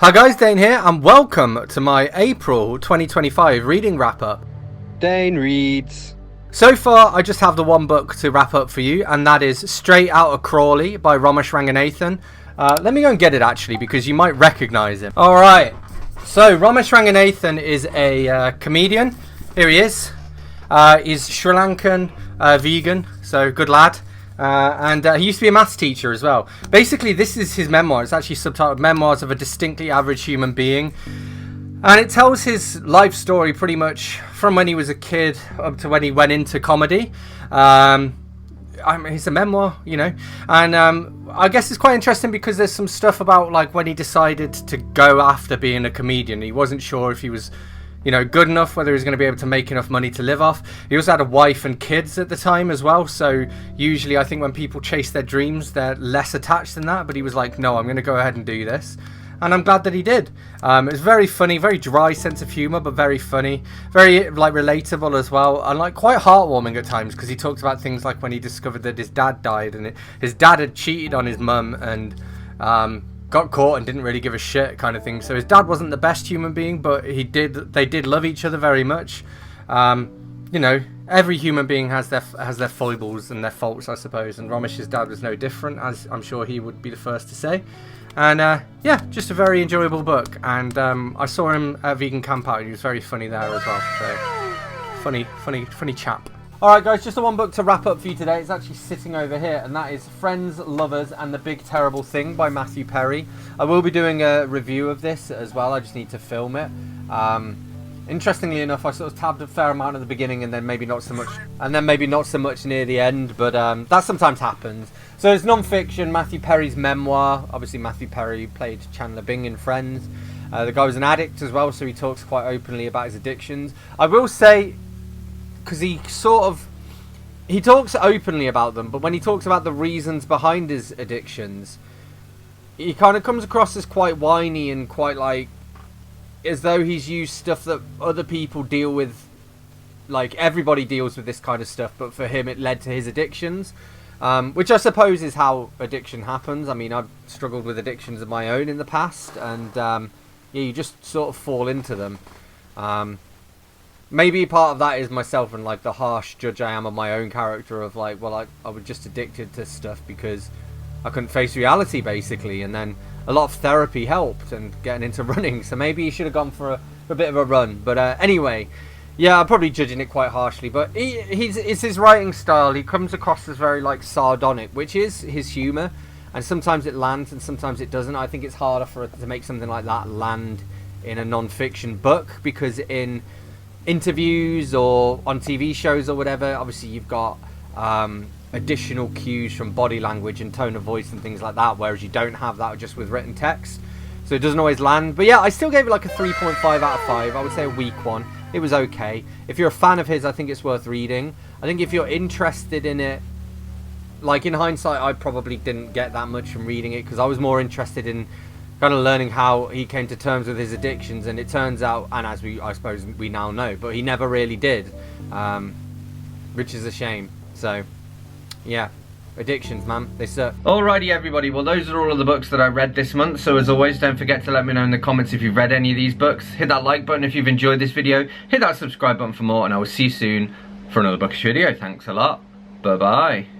Hi guys, Dane here, and welcome to my April 2025 reading wrap-up. Dane reads. So far, I just have the one book to wrap up for you, and that is Straight Outta Crawley by Romesh Ranganathan. Let me go and get it actually, because you might recognize him. Alright, so Romesh Ranganathan is a comedian. Here he is. He's Sri Lankan, vegan, so good lad. And he used to be a maths teacher as well. Basically, this is his memoir. It's actually subtitled Memoirs of a Distinctly Average Human Being. And it tells his life story pretty much from when he was a kid up to when he went into comedy. It's a memoir, you know. And I guess it's quite interesting because there's some stuff about like when he decided to go after being a comedian. He wasn't sure if he was, you know, good enough, whether he was going to be able to make enough money to live off. He also had a wife and kids at the time as well, so usually I think when people chase their dreams, they're less attached than that, but he was like, no, I'm going to go ahead and do this. And I'm glad that he did. It's very funny, very dry sense of humour, but very funny. Very, like, relatable as well, and, like, quite heartwarming at times, because he talks about things like when he discovered that his dad died, and his dad had cheated on his mum, and got caught and didn't really give a shit kind of thing. So his dad wasn't the best human being, but they did love each other very much. You know, every human being has their foibles and their faults, I suppose, and Romesh's dad was no different, as I'm sure he would be the first to say. And yeah, just a very enjoyable book. And I saw him at Vegan Camp Out, and he was very funny there as well. So funny chap. Alright guys, just the one book to wrap up for you today. It's actually sitting over here, and that is Friends, Lovers and the Big Terrible Thing by Matthew Perry. I will be doing a review of this as well, I just need to film it. Interestingly enough, I sort of tabbed a fair amount at the beginning and then maybe not so much near the end, but that sometimes happens. So it's non-fiction, Matthew Perry's memoir. Obviously Matthew Perry played Chandler Bing in Friends. The guy was an addict as well, so he talks quite openly about his addictions. I will say, because he talks openly about them, but when he talks about the reasons behind his addictions, he kind of comes across as quite whiny and quite like as though he's used stuff that other people deal with. Like, everybody deals with this kind of stuff, but for him it led to his addictions, which I suppose is how addiction happens. I mean, I've struggled with addictions of my own in the past, and yeah, you just sort of fall into them. Maybe part of that is myself and like the harsh judge I am of my own character of like, well, I was just addicted to stuff because I couldn't face reality basically, and then a lot of therapy helped and getting into running, so maybe you should have gone for a bit of a run. But anyway, yeah, I'm probably judging it quite harshly, but it's his writing style. He comes across as very like sardonic, which is his humour, and sometimes it lands and sometimes it doesn't. I think it's harder for it to make something like that land in a non-fiction book, because in interviews or on TV shows or whatever, obviously you've got additional cues from body language and tone of voice and things like that, whereas you don't have that just with written text, so it doesn't always land. But yeah, I still gave it like a 3.5 out of 5. I would say a weak one. It was okay. If you're a fan of his, I think it's worth reading. I think if you're interested in it, like in hindsight, I probably didn't get that much from reading it, because I was more interested in kind of learning how he came to terms with his addictions, and it turns out, and as I suppose we now know, but he never really did, which is a shame. So yeah, addictions, man, they suck. Alrighty everybody, well those are all of the books that I read this month, so as always, don't forget to let me know in the comments if you've read any of these books. Hit that like button if you've enjoyed this video, hit that subscribe button for more, and I will see you soon for another bookish video. Thanks a lot, bye bye.